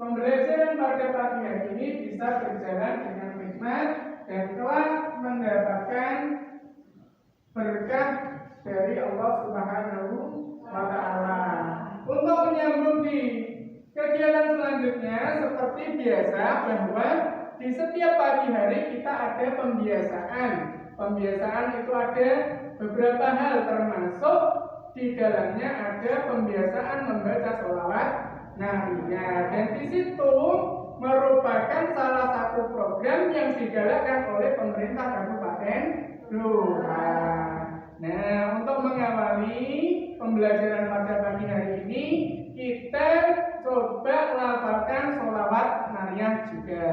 Pembelajaran pada pagi hari ini bisa berjalan dengan hikmat dan telah mendapatkan berkah dari Allah Subhanahu wa Ta'ala. Untuk menyambung di kegiatan selanjutnya, seperti biasa bahwa di setiap pagi hari kita ada pembiasaan. Pembiasaan itu ada beberapa hal, termasuk di dalamnya ada pembiasaan membaca sholawat nariyah, dan di situ merupakan salah satu program yang digalakkan oleh pemerintah Kabupaten Blora. Nah, untuk mengawali pembelajaran pada pagi hari ini, kita coba lafalkan sholawat nariyah juga.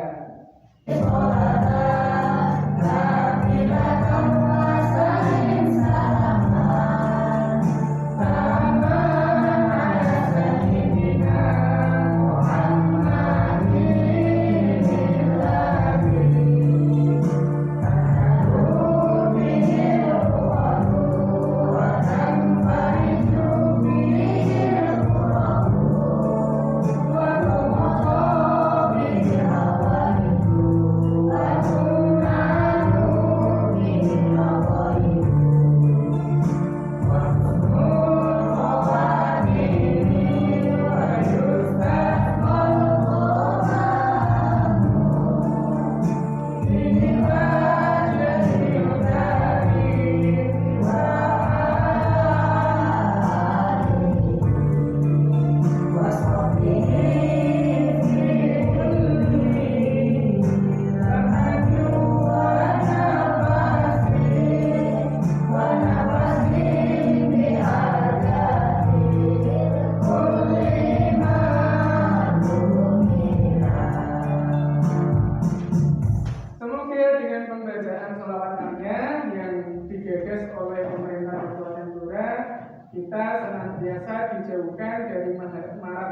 Kita senantiasa dijauhkan dari mara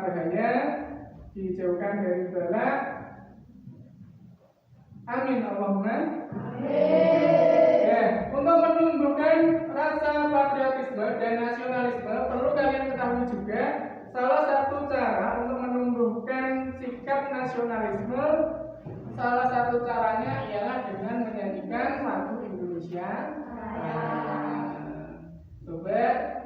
bahaya, dijauhkan dari bala. Amin Allahumma. Ya, untuk menumbuhkan rasa patriotisme dan nasionalisme, perlu kalian ketahui juga salah satu cara untuk menumbuhkan sikap nasionalisme, salah satu caranya ialah dengan menyanyikan lagu Indonesia Raya. Coba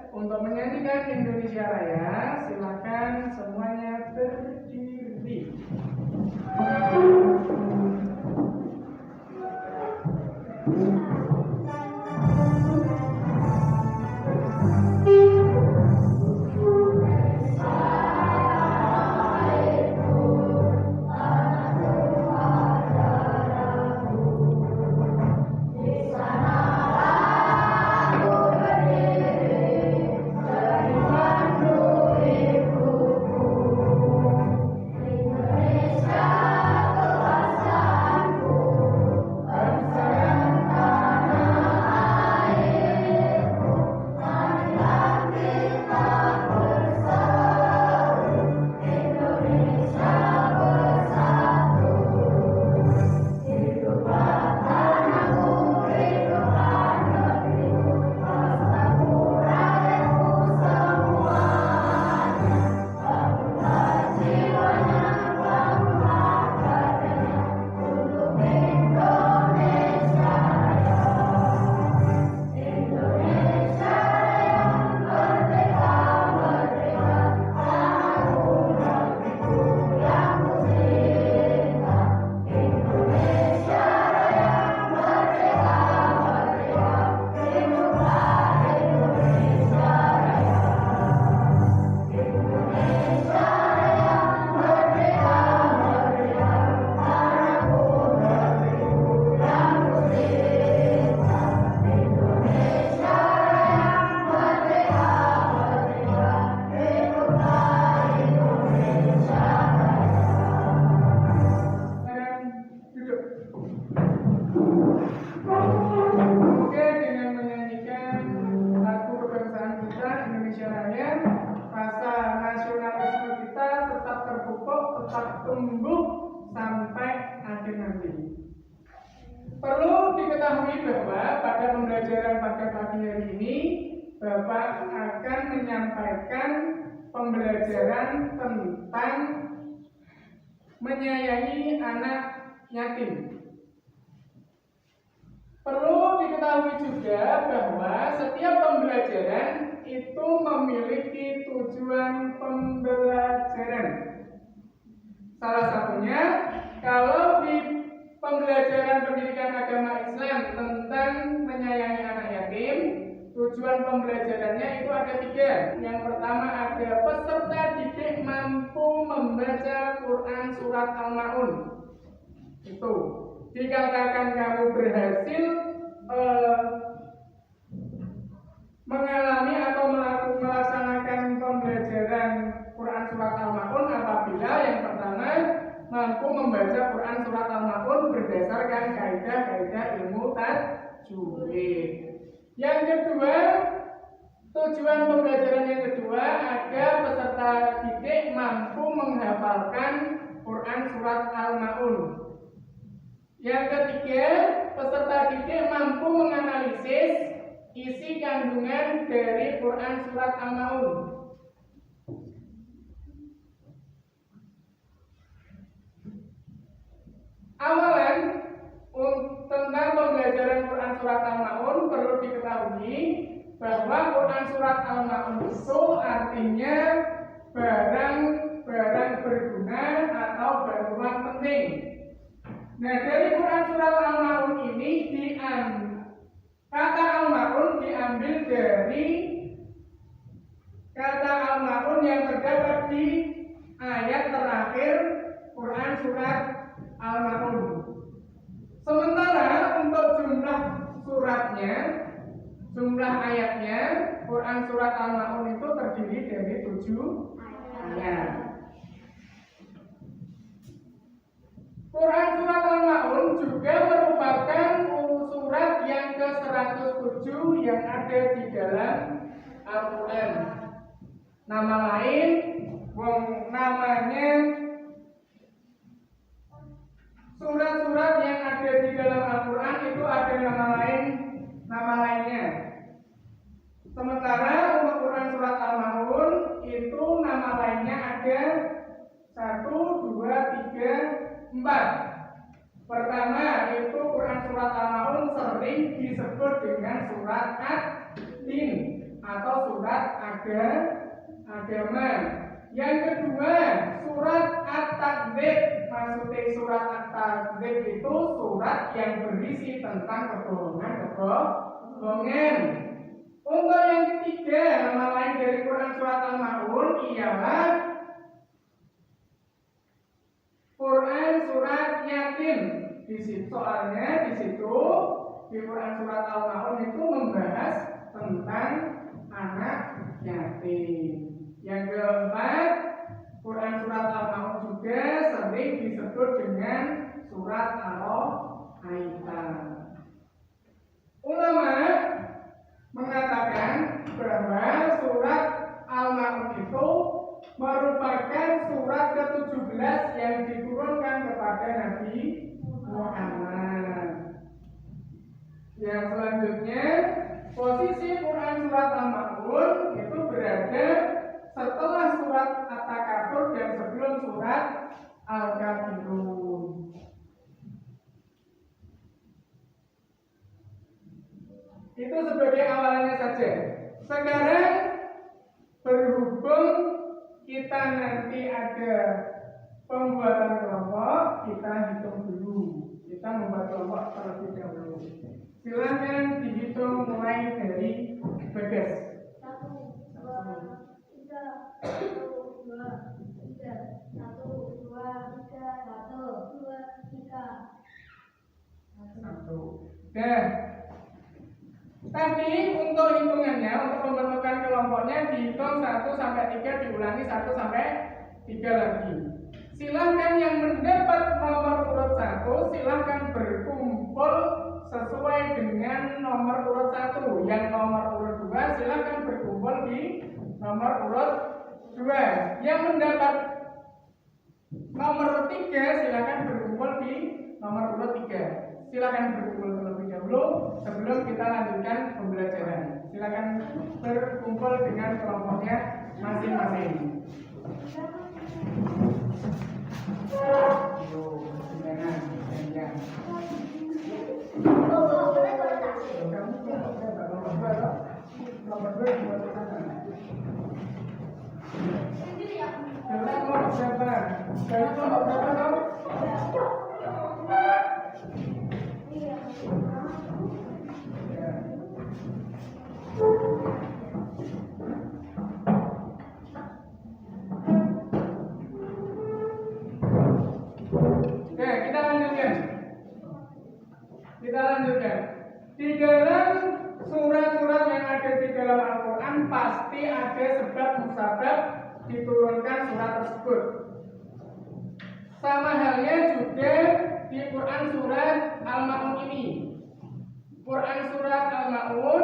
untuk menyanyikan Indonesia Raya, silakan semuanya berdiri. Tumbuh sampai akhir nanti. Perlu diketahui bahwa pada pembelajaran pada pagi hari ini, Bapak akan menyampaikan pembelajaran tentang menyayangi anak yatim. Perlu diketahui juga bahwa setiap pembelajaran itu memiliki tujuan pembelajaran. Salah satunya, kalau di pembelajaran pendidikan agama Islam tentang menyayangi anak yatim, tujuan pembelajarannya itu ada 3. Yang pertama, ada peserta didik mampu membaca Quran surat Al-Ma'un. Itu dikatakan kamu berhasil mengalami atau melaksanakan pembelajaran Quran surat Al-Ma'un apabila yang pertama mampu membaca Quran surat Al-Ma'un berdasarkan kaidah-kaidah ilmu tajwid. Yang kedua, tujuan pembelajaran yang kedua, agar peserta didik mampu menghafalkan Quran surat Al-Ma'un. Yang ketiga, peserta didik mampu menganalisis isi kandungan dari Quran surat Al-Ma'un. Awalan tentang pembelajaran Quran surat Al-Ma'un perlu diketahui bahwa Quran surat Al-Ma'un itu artinya barang berguna atau bantuan penting. Nah, dari Quran surat Al-Ma'un ini kata Al-Ma'un diambil dari kata Al-Ma'un yang terdapat di ayat terakhir Quran surat Al-Ma'un. Sementara untuk jumlah suratnya, jumlah ayatnya, Quran surat Al-Ma'un itu terdiri dari 7 ayat. Quran surat Al-Ma'un juga merupakan surat yang ke-107 yang ada di dalam Al-Quran. Nama lain, namanya surat-surat yang ada di dalam Al-Quran itu ada nama lainnya. Sementara untuk Quran surat Al-Ma'un itu nama lainnya ada 1, 2, 3, 4. Pertama itu Quran surat Al-Ma'un sering disebut dengan surat Ad-Din atau surat agama. Yang kedua, surat At-Takdzib. Maksudnya surat At-Takdzib itu surat yang berisi tentang kebohongan. Untuk yang ketiga, nama lain dari Quran surat Al-Ma'un ialah Quran surat Yatim. Soalnya di situ di Quran surat Al-Ma'un itu membahas tentang anak yatim. Yang keempat, Quran surat Al-Ma'un juga sering disebut dengan surat Al-Aitam. Ulama mengatakan bahwa surat Al-Ma'un itu merupakan surat ke-17 yang diturunkan kepada Nabi Muhammad. Yang selanjutnya, posisi Quran surat Al-Ma'un itu berada setelah surat At-Takatsur dan sebelum surat Al-Kafirun. Itu sebagai awalnya saja. Sekarang berhubung kita nanti ada pembuatan kelompok, kita hitung dulu. Kita membuat kelompok terlebih dahulu. Silakan dihitung mulai dari Bagas. 1, 2, 3, 1, 2, 3, 1, 2, 3, 1, 2, 3. 1. Dan tadi untuk hitungannya, untuk pembentukan kelompoknya dihitung 1 sampai 3, diulangi 1 sampai 3 lagi. Silahkan yang mendapat nomor urut 1 silahkan berkumpul sesuai dengan nomor urut 1. Yang nomor urut 2 silahkan berkumpul di nomor urut 2. Yang mendapat nomor 3 silahkan berkumpul di nomor urut 3. Silahkan berkumpul terlebih dahulu sebelum kita lanjutkan pembelajaran. Silahkan berkumpul dengan kelompoknya masing-masing. Dari kelompok berapa tahu? Iya. Ya. Oke, kita lanjutkan. Di dalam surat-surat yang ada di dalam Al-Quran pasti ada sebab musabab diturunkan surat tersebut. Sama halnya juga di Quran surat Al-Ma'un ini. Quran surat Al-Ma'un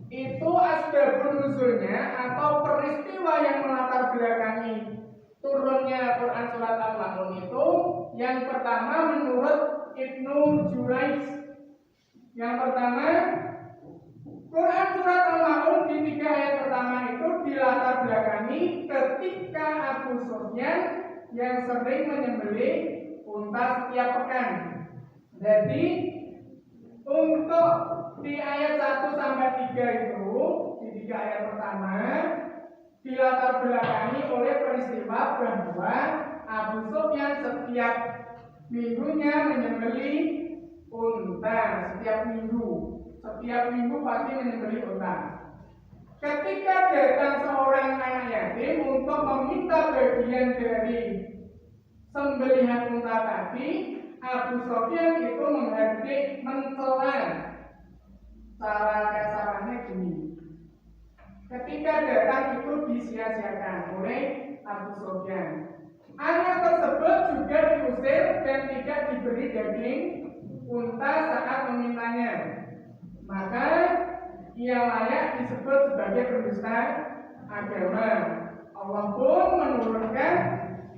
itu asbabun nuzulnya atau peristiwa yang melatar belakangi turunnya Quran surat Al-Ma'un itu yang pertama menurut Ibnu Jurayj. Yang pertama, Quran surat Al-Ma'un di 3 ayat pertama itu dilatar belakangi ketika Abu Sufyan yang sering menyembelih unta setiap pekan. Jadi untuk di ayat 1 sampai 3 itu di 3 ayat pertama dilatar belakangi oleh peristiwa bahwa Abu Sufyan setiap minggunya menyembelih unta setiap minggu pasti menyembelih unta. Ketika datang seorang anak yatim untuk meminta bagian dari sembelihan unta tadi, Abu Sufyan itu mencela. Cara kasarannya gini. Ketika datang itu disia-siakan oleh Abu Sufyan. Anak tersebut juga diusir dan tidak diberi daging unta saat memintanya. Maka ia layak disebut sebagai pendusta agama. Allah pun menurunkan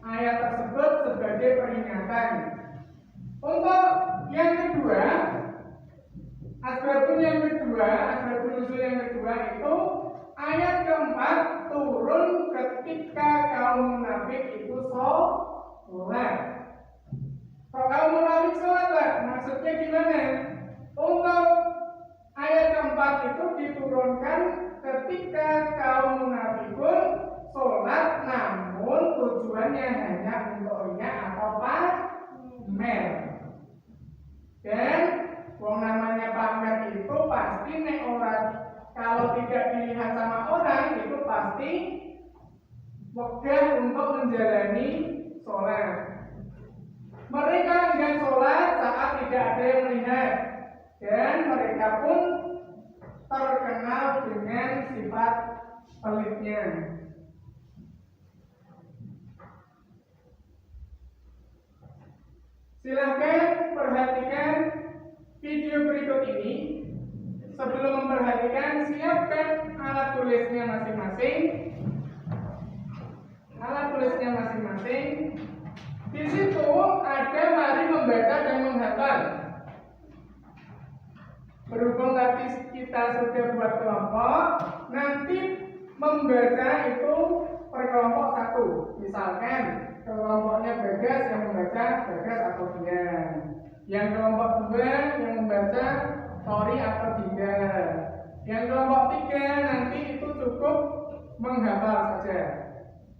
ayat tersebut sebagai peringatan. Untuk yang kedua, asbabun nuzul yang kedua itu ayat keempat turun ketika kaum munafik itu sholat. Kalau kaum munafik sholat, maksudnya gimana? Untuk ayat keempat itu diturunkan ketika kaum munafikun sholat, namun tujuannya hanya untuk riya atau pamer. Dan wong namanya pamer itu pasti nek orang kalau tidak dilihat sama orang itu pasti wegah untuk menjalani sholat. Mereka dengan sholat saat tidak ada yang melihat, dan mereka pun terkenal dengan sifat pelitnya. Silahkan perhatikan video berikut ini. Sebelum memperhatikan, siapkan alat tulisnya masing-masing. Di situ ada mari membaca dan menghafal. Berhubung tadi kita sudah buat kelompok, nanti membaca itu per kelompok satu. Misalkan kelompoknya Bagas yang membaca Bagas atau Dian, yang kelompok 2 yang membaca Tori atau Dinda, yang kelompok 3 nanti itu cukup menghafal saja.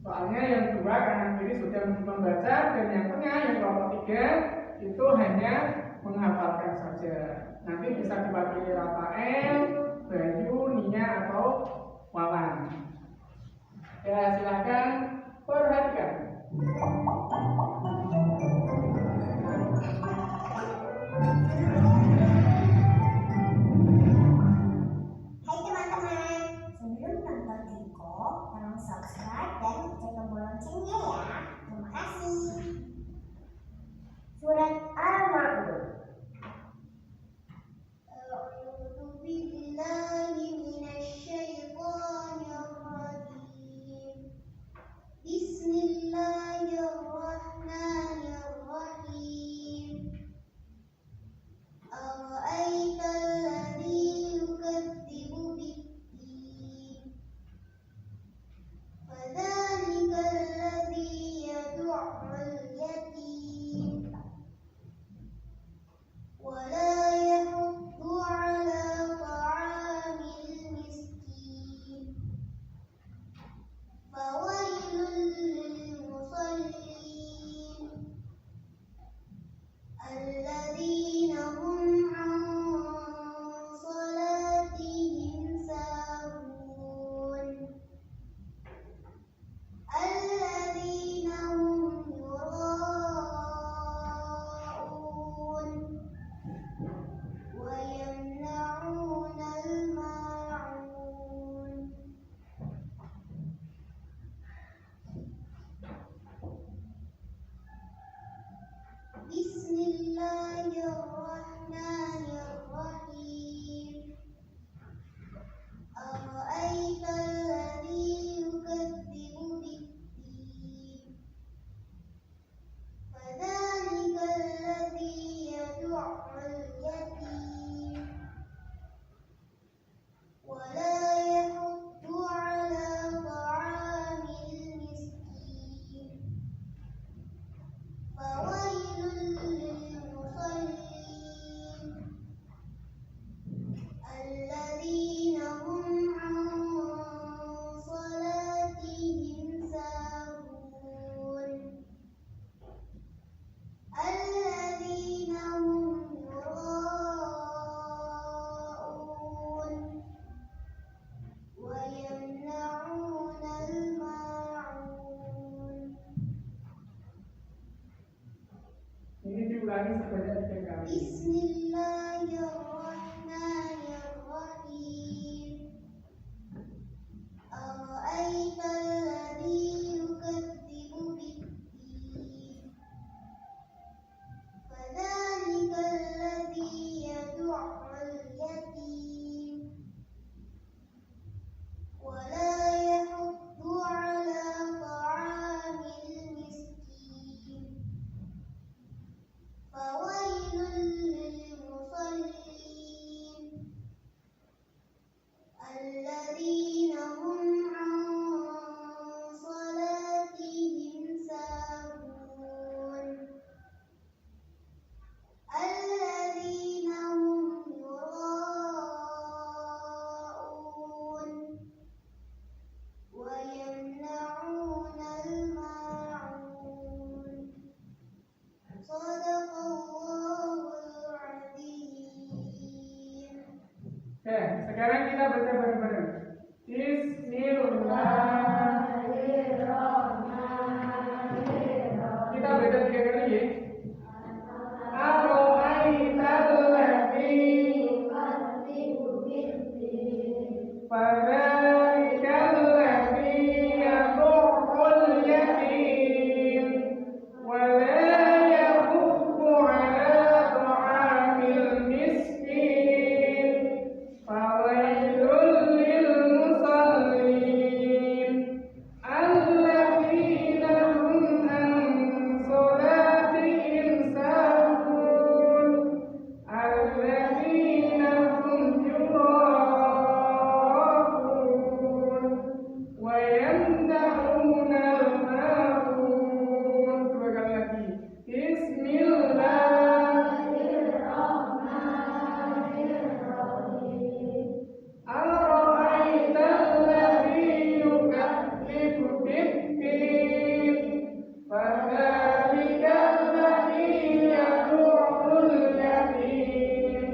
Soalnya yang 2 kanan kiri sudah membaca, dan yang tengah yang kelompok 3 itu hanya menghafalkan saja. Nanti bisa diwakili Rafael, Bayu, Nia atau Wawan. Ya, silakan perhatikan. Hai teman-teman, sebelum nonton Diko, tolong subscribe dan cek tombol loncengnya ya. Terima kasih. Surat Al-Ma'un. A'udzu billahi minasyaitonir rajim. Bismillahirrahmanirrahim. diulangi sebanyak 3 kali. Bismillahirrahmanirrahim. Ara'aital ladzi yukadzibu bid-din. Fadzalikal ladzi yad'ul yatim. Wa la yahuddu 'ala ta'amil miskin. Fawailul lil musallin. Alladzina hum 'an salatihim sahun. Alladzina hum yura'un wa yamna'unal ma'un. Shadaqallahul 'azim. Oke, sekarang kita baca bareng-bareng. Bismillahirrahmanirrahim. Kita baca 3 kali ya. Ara'aital ladzi yukadzibu bid-din. Fadzalikal ladzi yad'ul yatim. Wa la yahuddu 'ala ta'amil miskin. Fawailul lil musallin. Alladzina hum an salatihim sahun. Alladzina hum yura'un wa yamna'unal ma'un. 2 kali lagi. Bismillahirrahmanirrahim. Ara'aital ladzi yukadzibu bid-din. Fadzalikal ladzi yad'ul yatim.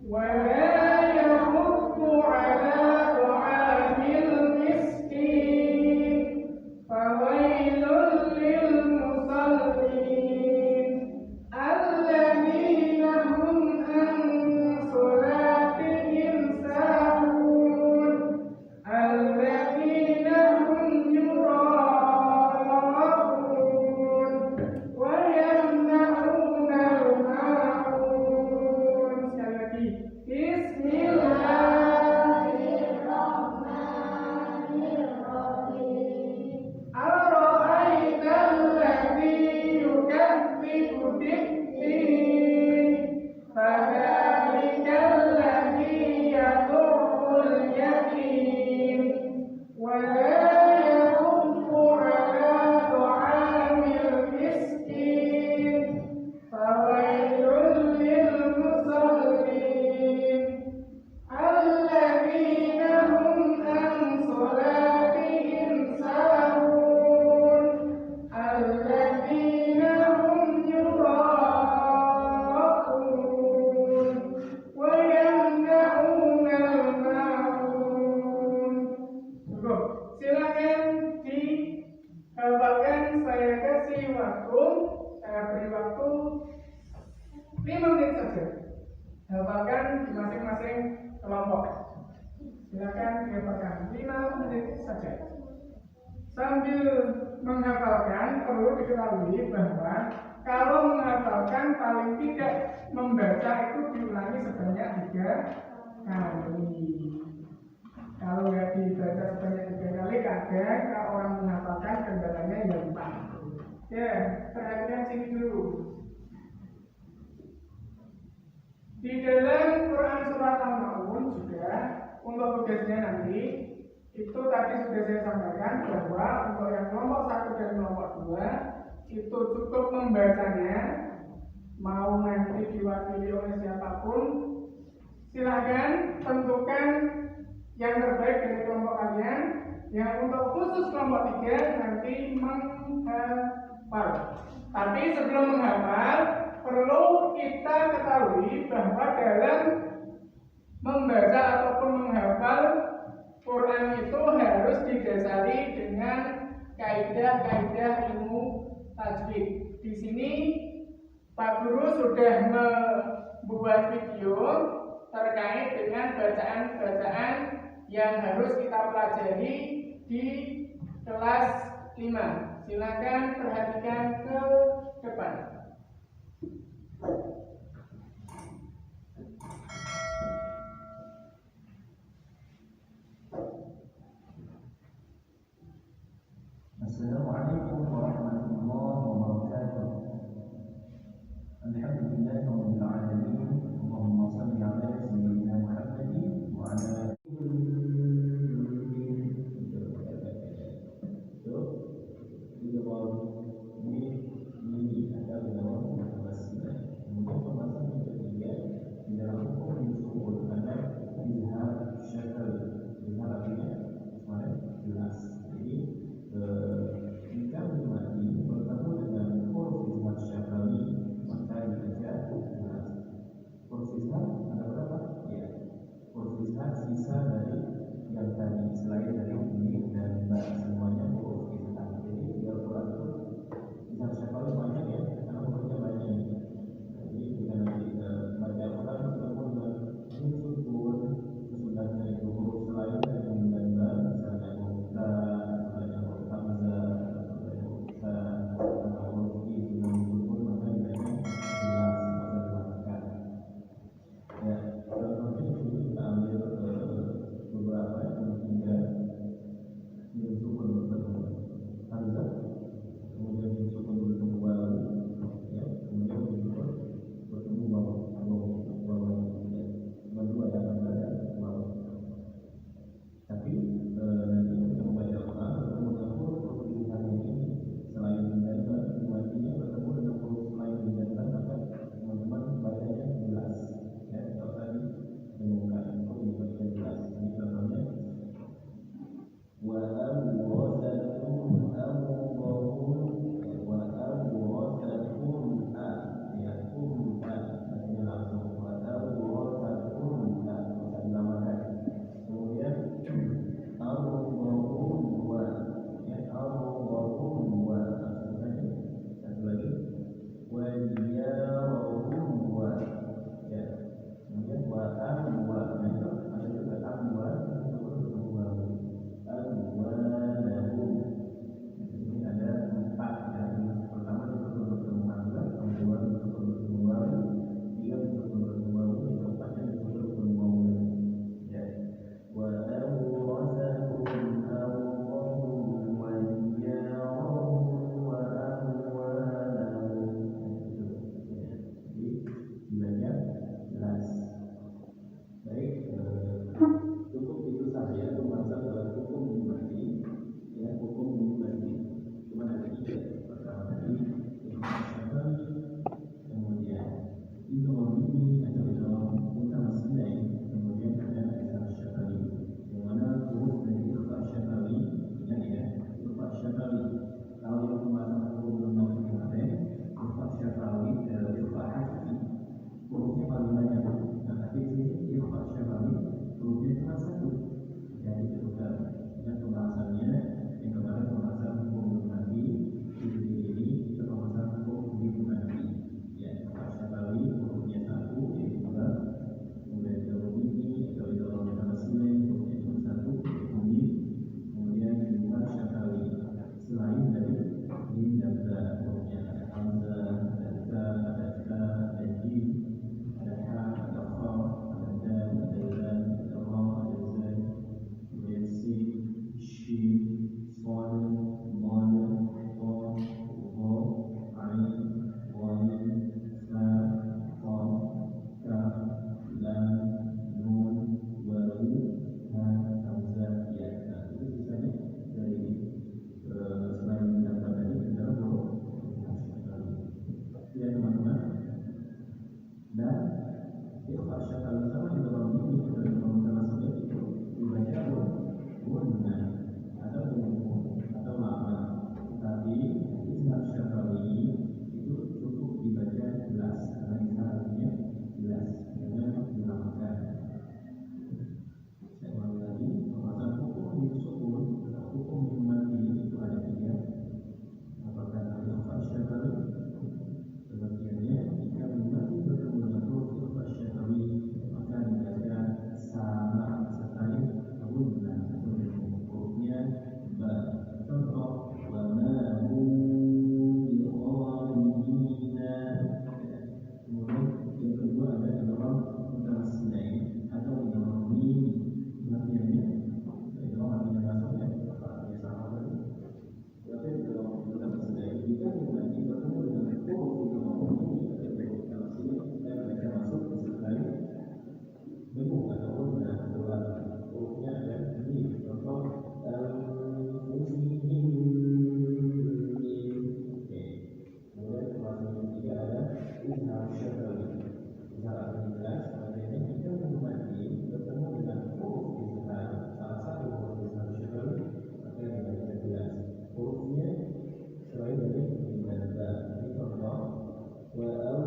Wa la yahuddu 'ala ta'amil miskin. Fawailul lil musallin. Alladzina hum an salatihim sahun. Alladzina hum yura'un wa yamna'unal ma'un. Sekali lagi. Bismillahirrahmanirrahim. Ara'aital ladzi yukadzibu bid-din. Fadzalikal ladzi yad'ul yatim. Wa la yahuddu 'ala ta'amil miskin. Fawailul lil musallin. Alladzina hum an salatihim sahun. Alladzina hum yura'un wa yamna'unal ma'un. Cukup. Silakan dihafalkan. Saya kasih waktu. Saya beri waktu 5 menit saja. Hafalkan di masing-masing kelompok. Silakan dihafalkan 5 menit saja. Sambil menghafalkan perlu diketahui bahwa kalau menghafalkan paling tidak membaca itu diulangi sebanyak 3 kali. Kalau nggak dibaca sebanyak 3 kali, kadang kalau orang menghafalkan kendalanya ya lupa. Ya, perhatikan sini dulu. Di dalam Quran surat Al-Maun juga untuk tugasnya nanti itu tadi sudah saya sampaikan bahwa untuk yang kelompok 1 dan kelompok 2 itu cukup membacanya, mau nanti diwakili oleh siapapun silahkan tentukan yang terbaik dari kelompok kalian. Yang untuk khusus kelompok 3 nanti menghafal. Tapi sebelum menghafal perlu kita ketahui bahwa dalam membaca ataupun menghafal Quran itu harus didasari dengan kaidah-kaidah ilmu tajwid. Di sini Pak Guru sudah membuat video terkait dengan bacaan-bacaan yang harus kita pelajari di kelas 5. Silakan perhatikan ke depan. Assalamualaikum warahmatullahi wabarakatuh. Alhamdulillahi rabbil alamin. Allahumma shalli ala sayyidina Muhammadin wa ala alihi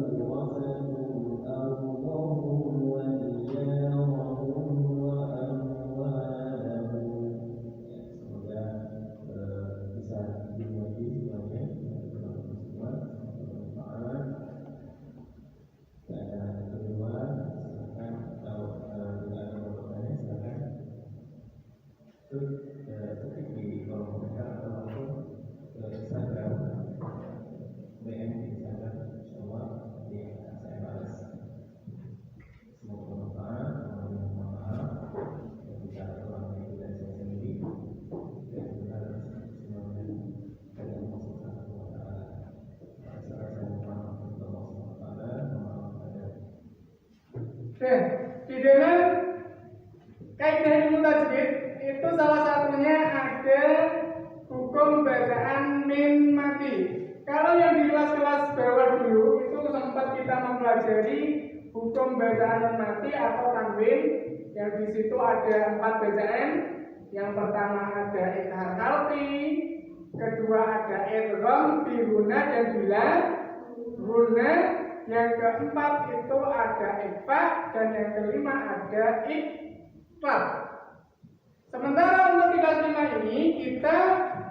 وورثوا أرضهم وديارهم وأموالهم. Semoga bisa dimengerti semuanya. Bermanfaat. Dan kedua, silakan kalau tidak ada pertanyaan silakan ketik di kolom komentar ataupun ke Instagram DM di Instagram, insyaallah nanti akan saya balas. Semoga bermanfaat. Mohon maaf jika ada orang yang tidak saya sendiri dan benar semuanya dari Allah Subhanahu wa Ta'ala. Saya mohon maaf kepada Allah Subhanahu wa Ta'ala. Oke, di dalam kaidah ilmu tajwid itu salah satunya ada hukum bacaan mim mati. Kalau yang di kelas-kelas bawah dulu itu sempat kita mempelajari hukum bacaan mim mati atau tanwin, yang di situ ada 4 bacaan. Yang pertama ada idhar kalbi, kedua ada idgham bi guna dan bila guna, yang keempat itu ada ikhfa, dan yang kelima ada ikhlas. Sementara untuk kelas 5 ini kita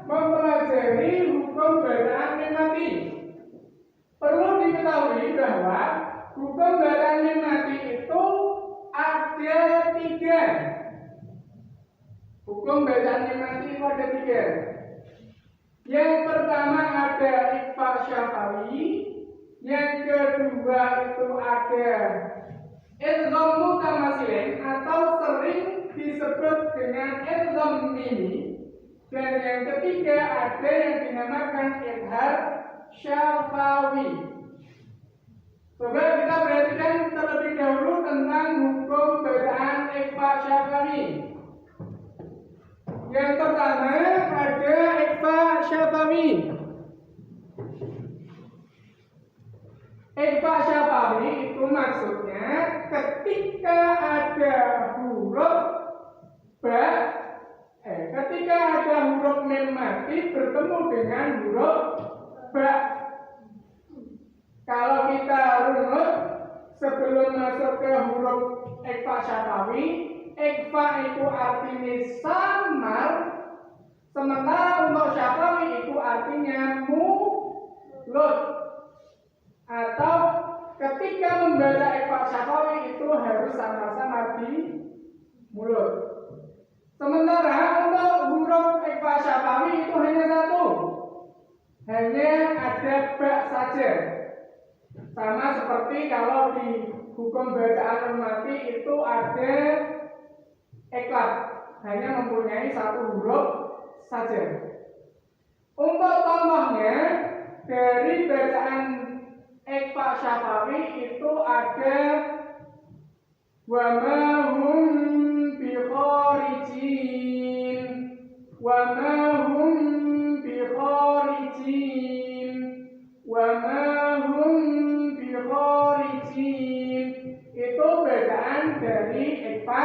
mempelajari hukum bacaan mim mati. Perlu diketahui bahwa hukum bacaan mim mati itu ada 3. Hukum bacaan mim mati itu ada 3. Yang pertama ada ikhfa syafawi, yang kedua itu ada idgham mutamatsilain atau sering disebut dengan idgham mimi, dan yang ketiga ada yang dinamakan idhar syafawi. Coba kita perhatikan terlebih dahulu tentang hukum bacaan ikhfa syafawi. Yang pertama ada ikhfa syafawi. Ikhfa syafawi itu maksudnya ketika ada huruf ba, ketika ada huruf mim mati bertemu dengan huruf ba. Kalau kita runut sebelum masuk ke huruf ikhfa syafawi, ikhfa itu artinya samar, sementara untuk syafawi itu artinya mulut. Atau ketika membaca ikhfa syafawi itu harus samar-samar di mulut. Sementara untuk huruf ikhfa syafawi itu hanya 1, hanya ada ba saja. Sama seperti kalau di hukum bacaan mim mati itu ada ikhlas, hanya mempunyai 1 huruf saja. Untuk contohnya dari bacaan ikhfa syafawi itu ada wa ma hum bi kharijin, wa ma hum bi kharijin, wa ma hum bi kharijin. Itu bacaan dari ikhfa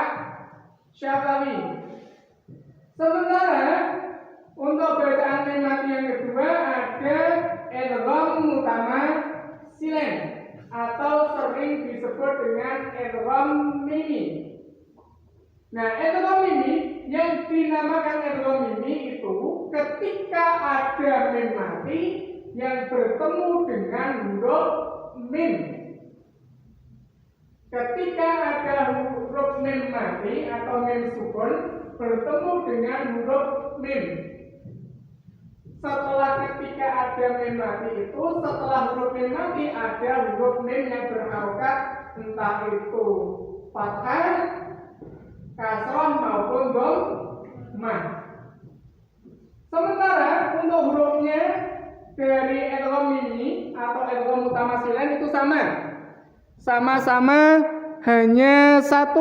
syafawi. Sementara untuk bacaan mim mati yang kedua ada idgham mutamatsilain atau sering disebut dengan idgham mimi. Nah, idgham mimi yang dinamakan idgham mimi itu ketika ada mim mati yang bertemu dengan huruf mim. Ketika ada huruf mim mati atau mim sukun bertemu dengan huruf mim. Setelah ketika ada mim mati itu, setelah huruf mim mati ada huruf mim yang berharokat, entah itu fathah, kasrah maupun dhammah. Sementara untuk hurufnya dari idgham mimi atau idgham mutamatsilain itu sama-sama hanya 1.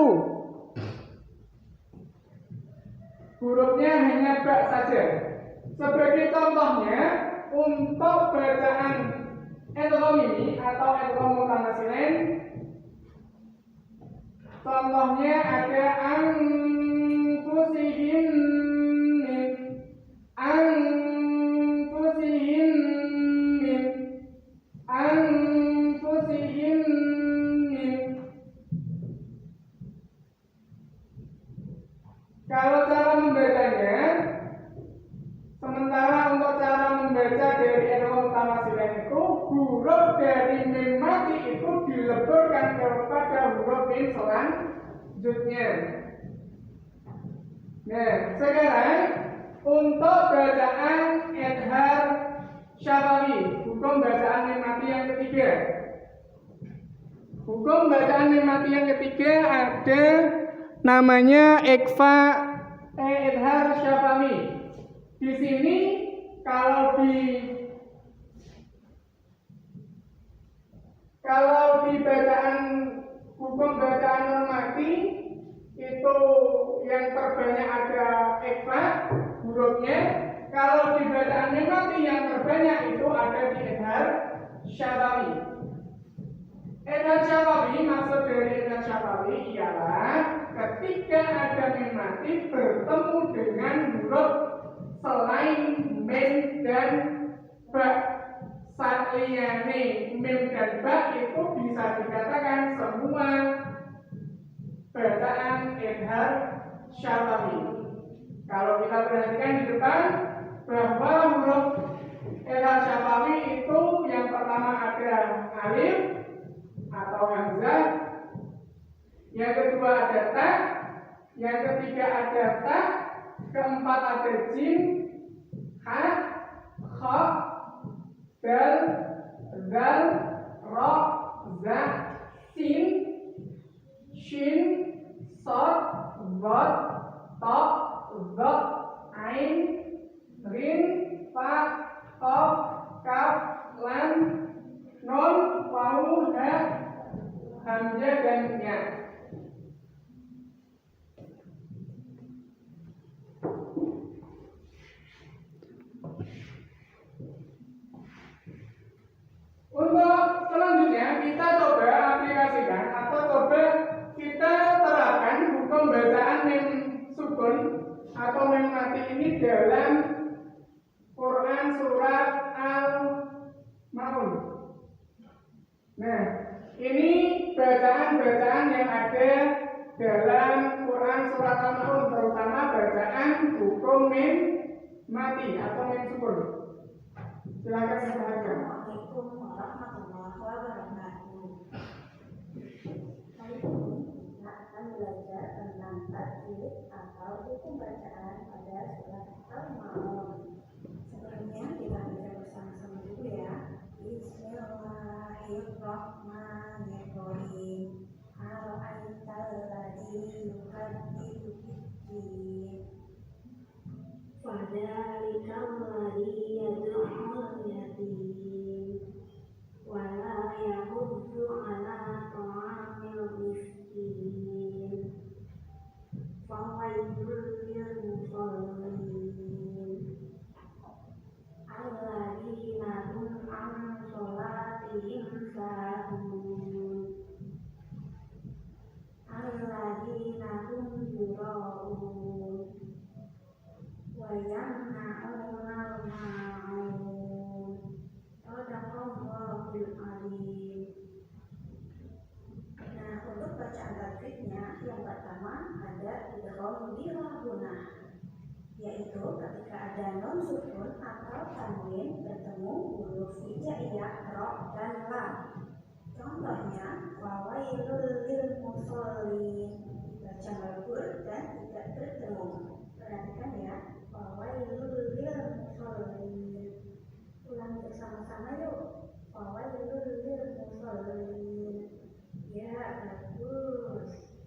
Hurufnya hanya ba saja. Sebagai contohnya, untuk bacaan idgham mimi atau idgham mutamatsilain, contohnya ada anfusihim min, anfusihim min, anfusihim yaitu huruf dari mim mati itu dileburkan kepada huruf mim selanjutnya. Nah, sekarang untuk bacaan idhar syafawi, hukum bacaan mim mati yang ketiga. Hukum bacaan mim mati yang ketiga ada namanya idhar syafawi. Di sini kalau di bacaan hukum bacaan normati itu yang terbanyak ada ikhfa hurufnya. Kalau di bacaan mim mati yang terbanyak itu ada di idhar syafawi. Idhar syafawi, maksud dari idhar syafawi ialah ketika ada mim mati bertemu dengan huruf selain mim dan ba. Saat liyane mim dan ba itu bisa dikatakan semua bacaan idhar syafawi. Kalau kita perhatikan di depan bahwa huruf idhar syafawi itu yang pertama ada alif atau hamzah, yang kedua ada ta, yang ketiga ada ta, keempat ada jim, ha, kha, dal, zal, ra, za, sin, shin, sad, dad, ta, za, ain, rin, fa, qaf, kaf, lam, nun, wawu, ha, hamzah dan ya. Untuk selanjutnya kita coba aplikasikan atau coba kita terapkan hukum bacaan mim sukun atau mim mati ini dalam Quran surat Al-Maun. Nah, ini bacaan-bacaan yang ada dalam Quran surat Al-Maun, terutama bacaan hukum mim mati atau mim sukun. Silakan diperhatikan. Assalamualaikum warahmatullahi wabarakatuh. Kali ini kita akan belajar tentang tajwid atau hukum bacaan pada surat Al-Maun. Sebelumnya kita baca bersama-sama dulu ya. Bismillahirrahmanirrahim. Ara'aital ladzi yukadzibu bid-din. Fadzalikal ladzi yad'ul yatim wa la yahuddu 'ala ta'amil miskin. Fawailul lil musallin alladzina hum 'an sholatihim sahun alladzina hum yura'un wa yamna'una al-ma'un. Shadaqallahul azim. Nah, untuk bacaan tajwidnya yang pertama ada idgham bila gunnah, yaitu ketika ada nun sukun atau tanwin bertemu huruf hijaiyah, ra dan lam. Contohnya wawailul lil musallin, dibaca mabur dan tidak bertemu. Perhatikan ya, wawailul lil musallin. Ulang bersama-sama yuk. Wawailul lil musallin. Ya, bagus.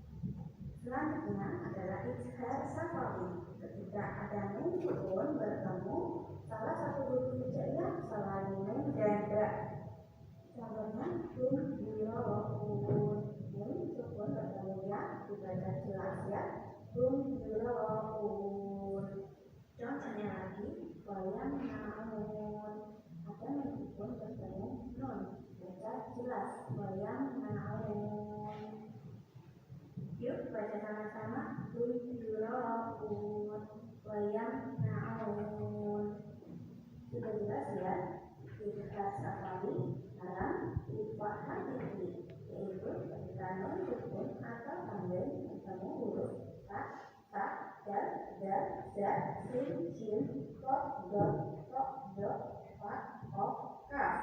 Selanjutnya adalah izhar syafawi. Ketika ada nun sukun bertemu salah satu huruf hijaiyah selain nun dan ba. Contohnya hum yura'un. Nun sukun bertemu ya, dibaca jelas ya. Hum yura'un. Contohnya lagi wayam na'un. Ada nun sukun bertemu nun, baca jelas wayam na'un. Yuk baca sama-sama. Hum yura'un wayam na'un. Sudah jelas ya? Izhar syafawi dalam ikhfa hakiki, yaitu ketika nun sukun atau tanwin bertemu huruf ta, dal, za, sin, shin, qaf, dot, fa, qaf, kaf.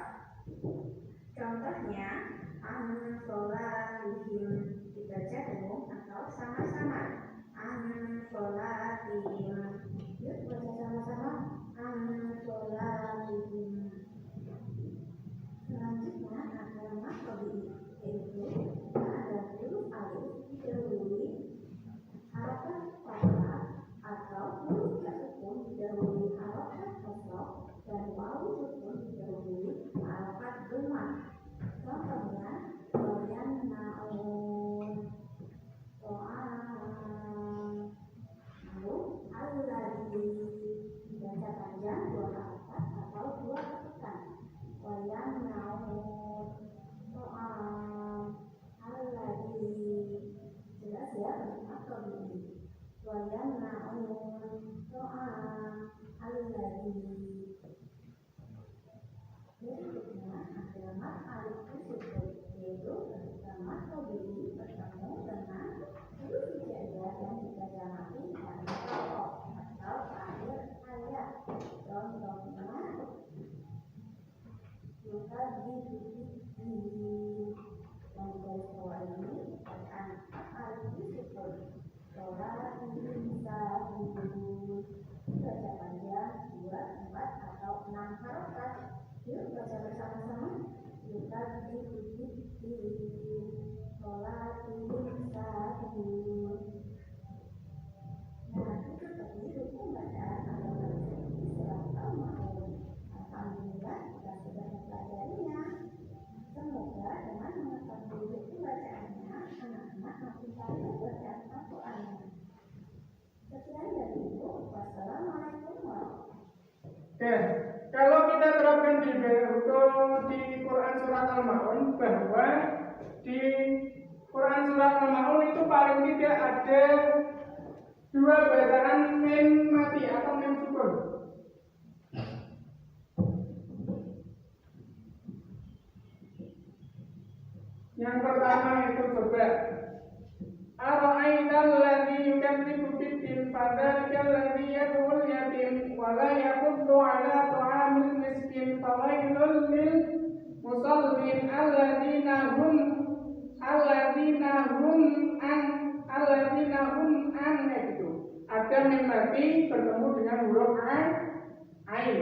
Ahmad Al-Qusukul, yaitu Ahmad Tobili bertemu dengan guru hijaiyah yang dikajamati dari pokok atau akhir ayat. Contohnya kita yang garis bawah ini akan Al-Qusukul sholat bisa baca panjang 2, 4 atau 6 harokat. Yuk baca bersama-sama. Kita sholat bisa. Nah, itu tadi hukum bacaan atau baca surat Al-Ma'un. Alhamdulillah kita sudah mempelajarinya. Semoga dengan mengetahui hukum bacaannya, anak-anak makin pandai bacaan Al-Qur'annya. Sekian dari Ibu. Wassalamualaikum warahmatullahi wabarakatuh. Oke, kalau kita terapkan di Quran surat Al-Ma'un, bahwa di Quran surat Al-Ma'un itu paling tidak ada 2 bacaan mim mati atau mim sukun. Yang pertama itu coba Ara'aital ladzi yukadzibu bid-din fadzalika alladzi yad'ul yatim wa la yahuddu 'ala ta'amil miskin fawailul lil musallin alladzina hum an itu. Ada mim mati bertemu dengan huruf ain.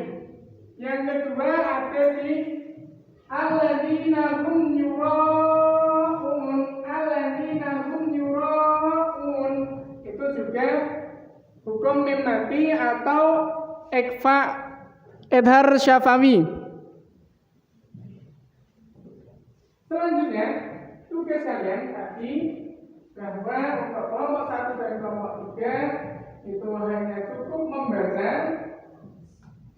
Yang kedua ada di alladzina hum yura'un, itu juga hukum mim mati atau ikhfa idhar syafawi. Selanjutnya tugas kalian tadi bahwa untuk kelompok 1 dan kelompok 3 itu hanya cukup membaca,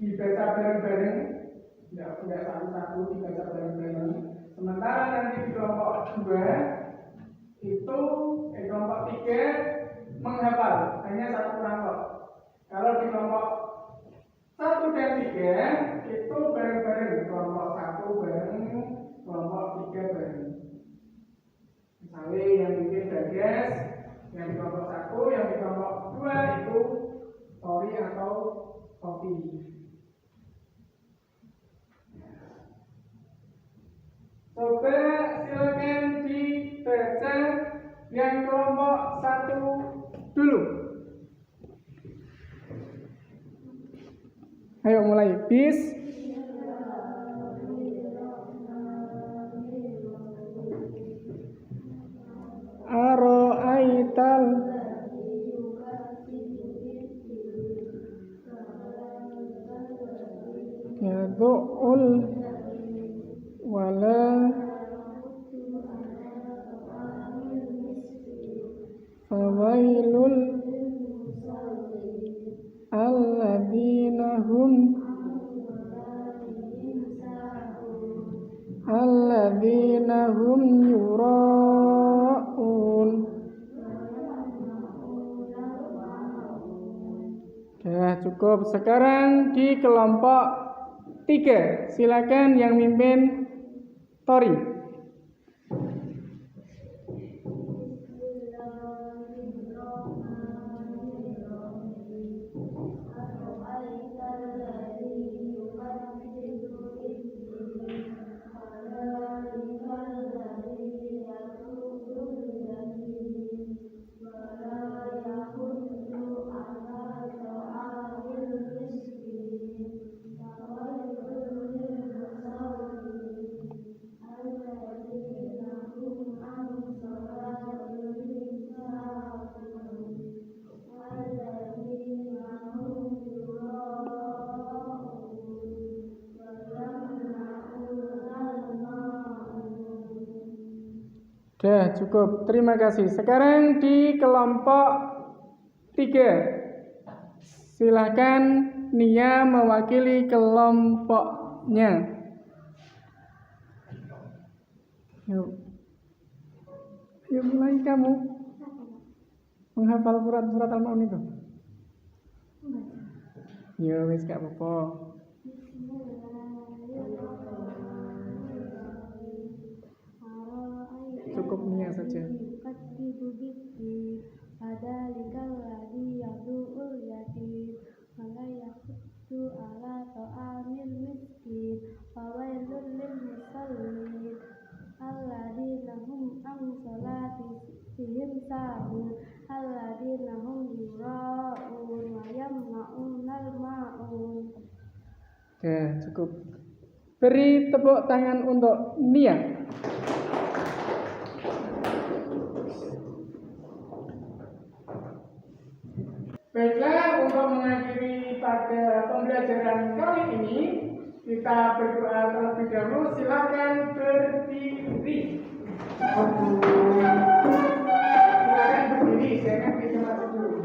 dibaca bareng-bareng, tidak satu-satu dibaca bareng-bareng. Sementara nanti di kelompok 2 itu kelompok 3 menghafal hanya satu kelompok. Kalau di kelompok 1 dan 3 itu bareng-bareng, kelompok 1 bareng, kelompok 3 bareng. Misalnya yang bikin Bagas, yang di kelompok 1, yang di kelompok 2 itu Tori atau Sofi. Coba silakan dibaca yang kelompok 1 dulu. Ayo mulai. Ara'aital yad'ul wala fawailul alladzina hum yura'un. Ya, cukup. Sekarang di kelompok 3, silakan yang mimpin Tori. Sudah cukup, terima kasih. Sekarang di kelompok 3, silahkan Nia mewakili kelompoknya. Yuk mulai kamu menghafal surat Al-Ma'un itu. Ya wis gak apa-apa. cukup nia saja. Ada likal ladi yaduul yatim wala yakhuddu ala ta'amil miskin fawailul lil musallin alladzina hum an salatihim sahun alladzina hum yura'un wa yamna'unal ma'un. Oke, cukup. Beri tepuk tangan untuk Nia. Baiklah, untuk mengakhiri pada pembelajaran kali ini, kita berdoa terlebih dahulu. Silakan berdiri. Silakan berdiri, jangan di tempat dulu.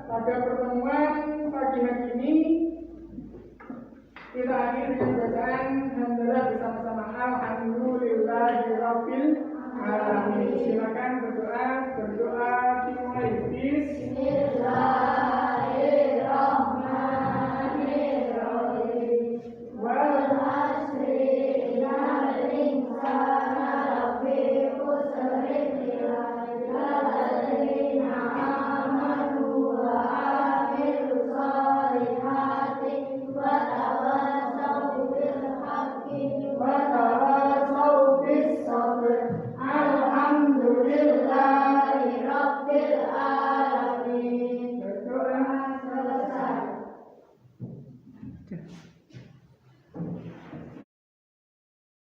Pada pertemuan pagi hari ini kita akhiri dengan bacaan hamdalah bersama-sama alhamdulillahirabbil alamin. Silakan berdoa dimulai. Bismillah.